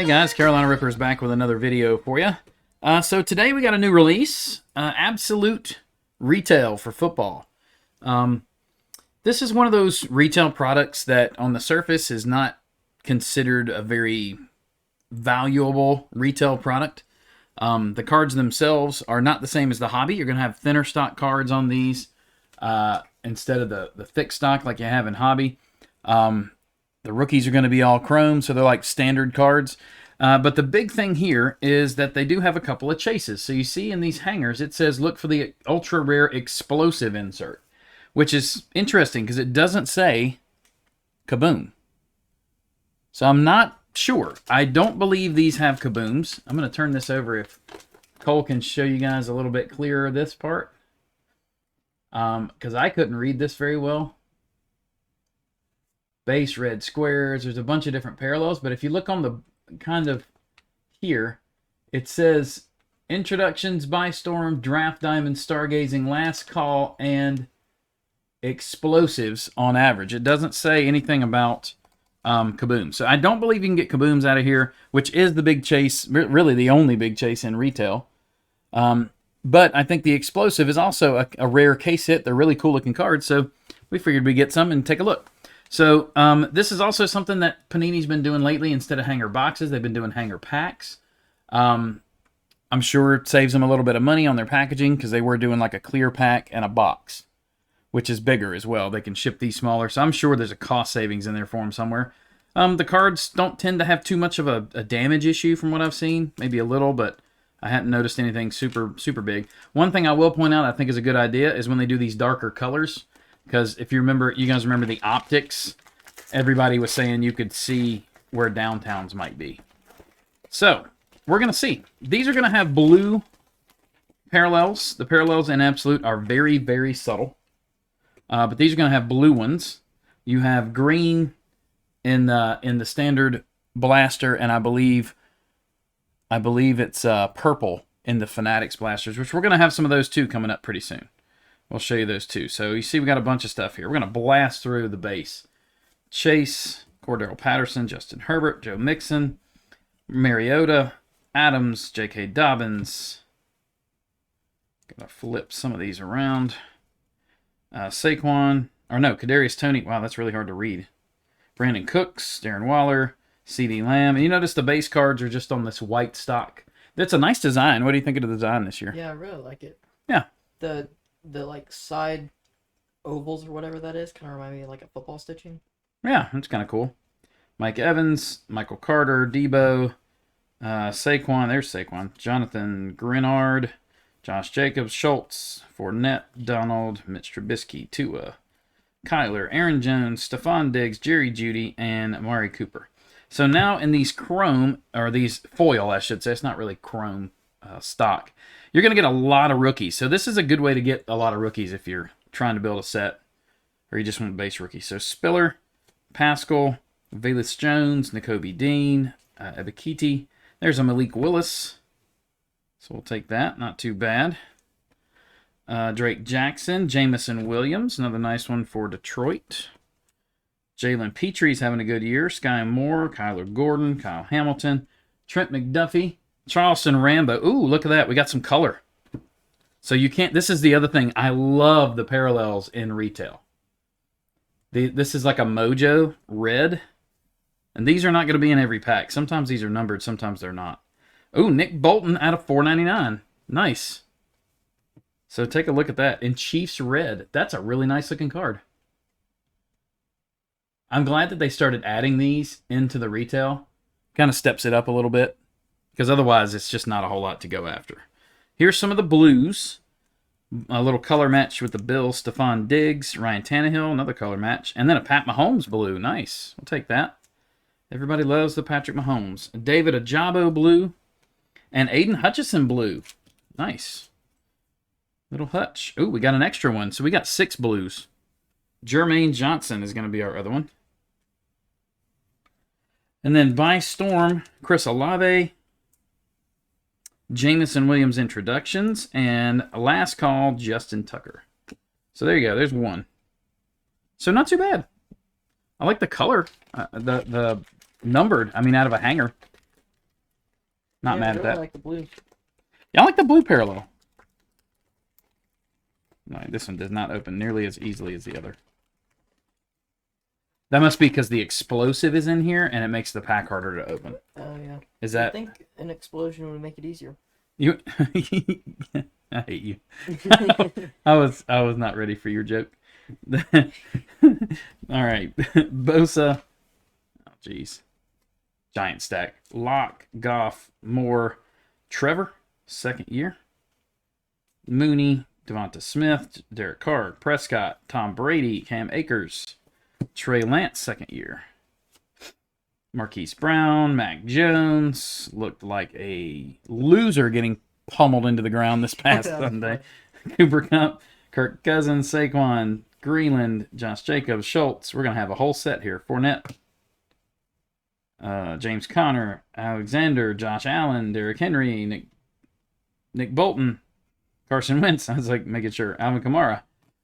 Hey guys, Carolina Rippers back with another video for you. So today we got a new release, Absolute Retail for football. This is one of those retail products that on the surface is not considered a very valuable retail product. The cards themselves are not the same as the hobby. You're going to have thinner stock cards on these instead of the thick stock like you have in hobby. The rookies are going to be all chrome, so they're like standard cards. But the big thing here is that they do have a couple of chases. So you see in these hangers, it says, look for the ultra rare explosive insert, which is interesting because it doesn't say kaboom. So I'm not sure. I don't believe these have kabooms. I'm going to turn this over if Cole can show you guys a little bit clearer this part. Because I couldn't read this very well. Base red squares. There's a bunch of different parallels, but if you look on the kind of here, it says introductions by storm, draft diamond, stargazing, last call, and explosives on average. It doesn't say anything about kaboom. So I don't believe you can get kabooms out of here, which is the big chase, really the only big chase in retail. But I think the explosive is also a rare case hit. They're really cool looking cards, so we figured we'd get some and take a look. So this is also something that Panini's been doing lately. Instead of hanger boxes, they've been doing hanger packs. I'm sure it saves them a little bit of money on their packaging because they were doing like a clear pack and a box, which is bigger as well. They can ship these smaller, so I'm sure there's a cost savings in there for them somewhere. The cards don't tend to have too much of a damage issue from what I've seen. Maybe a little, but I hadn't noticed anything super big. One thing I will point out I think is a good idea is when they do these darker colors. Because if you guys remember the optics, everybody was saying you could see where downtowns might be. So, we're going to see. These are going to have blue parallels. The parallels in Absolute are very, very subtle. But these are going to have blue ones. You have green in the standard blaster, and I believe it's purple in the Fanatics blasters, which we're going to have some of those too coming up pretty soon. We'll show you those too. So you see we got a bunch of stuff here. We're going to blast through the base. Chase, Cordero Patterson, Justin Herbert, Joe Mixon, Mariota, Adams, J.K. Dobbins. Got to flip some of these around. Saquon, or no, Kadarius Toney. Wow, that's really hard to read. Brandon Cooks, Darren Waller, C.D. Lamb. And you notice the base cards are just on this white stock. That's a nice design. What do you think of the design this year? Yeah, I really like it. Yeah. The like side ovals or whatever that is kind of remind me of like a football stitching. Yeah, that's kind of cool. Mike Evans, Michael Carter, Debo, Saquon. There's Saquon. Jonathan Grenard, Josh Jacobs, Schultz, Fournette, Donald, Mitch Trubisky, Tua, Kyler, Aaron Jones, Stephon Diggs, Jerry Jeudy, and Amari Cooper. So now in these chrome, or these foil, I should say, it's not really chrome stock, you're going to get a lot of rookies. So this is a good way to get a lot of rookies if you're trying to build a set or you just want base rookies. So Spiller, Pascal, Velus Jones, Nakobe Dean, Ebikiti. There's a Malik Willis. So we'll take that. Not too bad. Drake Jackson, Jamison Williams. Another nice one for Detroit. Jalen Petry's having a good year. Sky Moore, Kyler Gordon, Kyle Hamilton, Trent McDuffie, Charleston Rambo. Ooh, look at that. We got some color. So you can't... This is the other thing. I love the parallels in retail. This is like a Mojo red. And these are not going to be in every pack. Sometimes these are numbered. Sometimes they're not. Ooh, Nick Bolton out of $4.99. Nice. So take a look at that. In Chiefs red. That's a really nice looking card. I'm glad that they started adding these into the retail. Kind of steps it up a little bit. Because otherwise, it's just not a whole lot to go after. Here's some of the blues. A little color match with the Bills. Stephon Diggs, Ryan Tannehill, another color match. And then a Pat Mahomes blue. Nice. We'll take that. Everybody loves the Patrick Mahomes. David Ajabo blue. And Aiden Hutchinson blue. Nice. Little Hutch. Ooh, we got an extra one. So we got 6 blues. Jermaine Johnson is going to be our other one. And then by storm, Chris Olave, Jamison Williams introductions, and last call, Justin Tucker. So there you go. There's one. So not too bad. I like the color. The numbered, I mean, out of a hanger. Not mad at I really that. like the blue. Yeah, I like the blue parallel. No, this one does not open nearly as easily as the other. That must be because the explosive is in here and it makes the pack harder to open. Oh yeah. Is I that think an explosion would make it easier. you? I hate you. I was not ready for your joke. All right, Bosa. Oh, jeez. Giant stack. Locke, Goff, Moore, Trevor, second year. Mooney, Devonta Smith, Derek Carr, Prescott, Tom Brady, Cam Akers, Trey Lance, second year. Marquise Brown, Mac Jones looked like a loser getting pummeled into the ground this past Sunday. Cooper Kupp, Kirk Cousins, Saquon, Greenland, Josh Jacobs, Schultz. We're going to have a whole set here. Fournette, James Conner, Alexander, Josh Allen, Derrick Henry, Nick Bolton, Carson Wentz. I was like making sure. Alvin Kamara.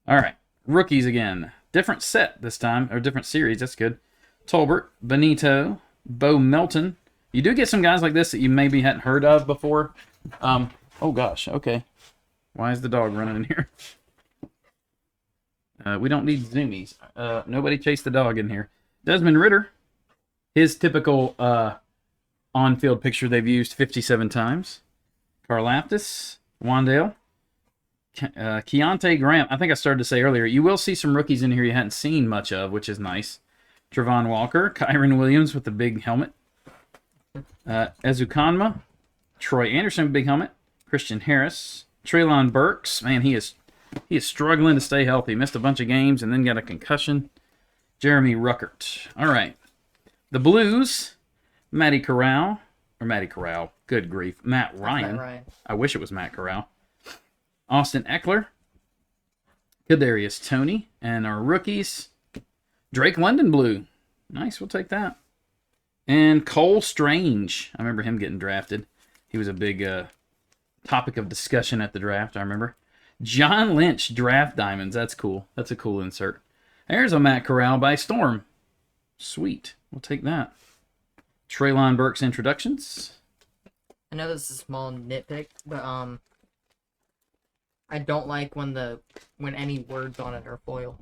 All right. Rookies again. Different set this time, or different series. That's good. Tolbert, Benito, Bo Melton. You do get some guys like this that you maybe hadn't heard of before. Oh, gosh. Okay. Why is the dog running in here? We don't need zoomies. Nobody chase the dog in here. Desmond Ridder. His typical on-field picture they've used 57 times. Karlaftis, Wandale, Keontae Graham. I think I started to say earlier, you will see some rookies in here you hadn't seen much of, which is nice. Trevon Walker, Kyron Williams with the big helmet. Ezukanma, Troy Anderson, big helmet. Christian Harris, Treylon Burks. Man, he is struggling to stay healthy. Missed a bunch of games and then got a concussion. Jeremy Ruckert. All right. The Blues, Matty Corral. Good grief. Matt Ryan. I wish it was Matt Corral. Austin Eckler. Kadarius Toney. And our rookies, Drake London Blue. Nice, we'll take that. And Cole Strange. I remember him getting drafted. He was a big topic of discussion at the draft, I remember. John Lynch Draft Diamonds. That's cool. That's a cool insert. There's a Matt Corral by Storm. Sweet. We'll take that. Treylon Burks introductions. I know this is a small nitpick, but I don't like when any words on it are foil.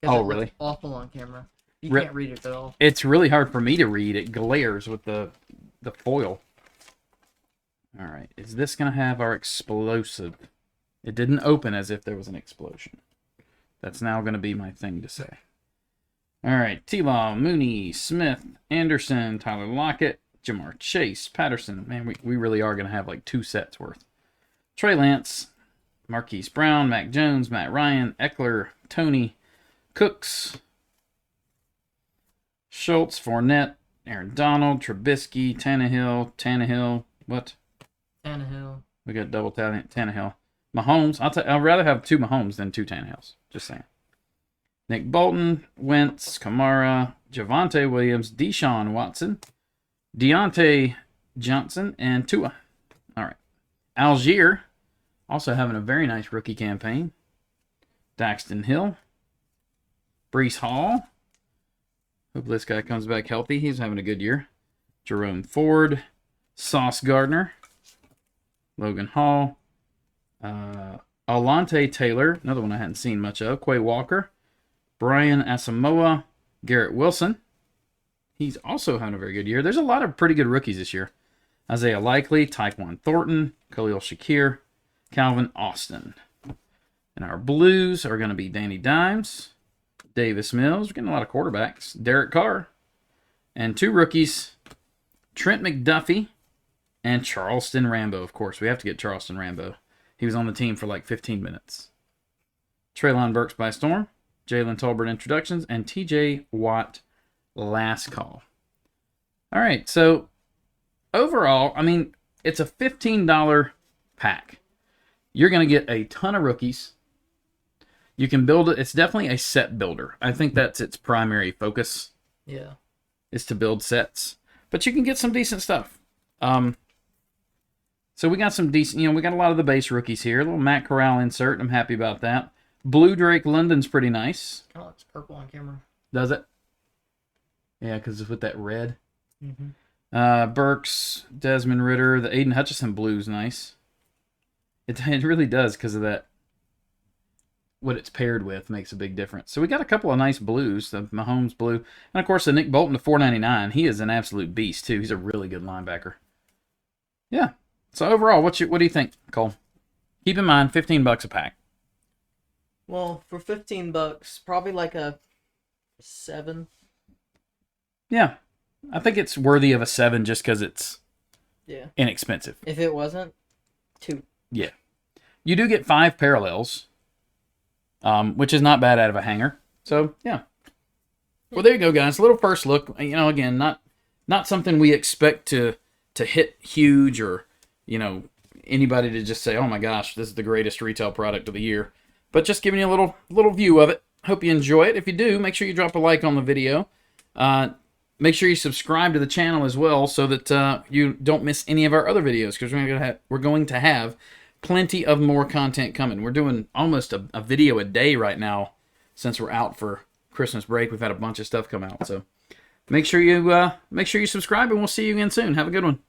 Oh, really? It's awful on camera. You Rip. can't read it at all. It's really hard for me to read. It glares with the foil. All right. Is this going to have our explosive? It didn't open as if there was an explosion. That's now going to be my thing to say. All right. T-Law, Mooney, Smith, Anderson, Tyler Lockett, Jamar Chase, Patterson. Man, we really are going to have like 2 sets worth. Trey Lance, Marquise Brown, Mac Jones, Matt Ryan, Eckler, Toney, Cooks, Schultz, Fournette, Aaron Donald, Trubisky, Tannehill. What? Tannehill. We got double Tannehill. Mahomes. I'd rather have 2 Mahomes than 2 Tannehills. Just saying. Nick Bolton, Wentz, Kamara, Javonte Williams, Deshaun Watson, Deontay Johnson, and Tua. All right. Algier, also having a very nice rookie campaign. Daxton Hill, Brees Hall. Hope this guy comes back healthy. He's having a good year. Jerome Ford, Sauce Gardner, Logan Hall, Alante Taylor, another one I hadn't seen much of. Quay Walker, Brian Asamoah, Garrett Wilson. He's also having a very good year. There's a lot of pretty good rookies this year. Isaiah Likely, Tyquan Thornton, Khalil Shakir, Calvin Austin. And our Blues are going to be Danny Dimes, Davis Mills. We're getting a lot of quarterbacks. Derek Carr. And 2 rookies, Trent McDuffie and Charleston Rambo. Of course, we have to get Charleston Rambo. He was on the team for like 15 minutes. Treylon Burks by Storm, Jalen Tolbert introductions, and TJ Watt last call. All right, so overall, I mean, it's a $15 pack. You're going to get a ton of rookies. You can build it. It's definitely a set builder. I think that's its primary focus. Yeah. Is to build sets. But you can get some decent stuff. So we got some decent, we got a lot of the base rookies here. A little Matt Corral insert. I'm happy about that. Blue Drake London's pretty nice. Kind of looks purple on camera. Does it? Yeah, because it's with that red. Mm-hmm. Burks, Desmond Ritter, the Aiden Hutchinson blue's nice. It really does because of that. What it's paired with makes a big difference. So we got a couple of nice blues, the Mahomes blue, and of course the Nick Bolton to 499. He is an absolute beast too. He's a really good linebacker. Yeah. So overall, what do you think, Cole? Keep in mind, $15 a pack. Well, for $15, probably like a 7. Yeah, I think it's worthy of a 7 just because it's inexpensive. If it wasn't, 2. Yeah. You do get 5 parallels, which is not bad out of a hanger. So, yeah. Well, there you go, guys. A little first look. You know, again, not something we expect to hit huge or, you know, anybody to just say, oh my gosh, this is the greatest retail product of the year. But just giving you a little view of it. Hope you enjoy it. If you do, make sure you drop a like on the video. Make sure you subscribe to the channel as well so that you don't miss any of our other videos, because we're going to have plenty of more content coming. We're doing almost a video a day right now since we're out for Christmas break. We've had a bunch of stuff come out, so make sure you subscribe, and we'll see you again soon. Have a good one.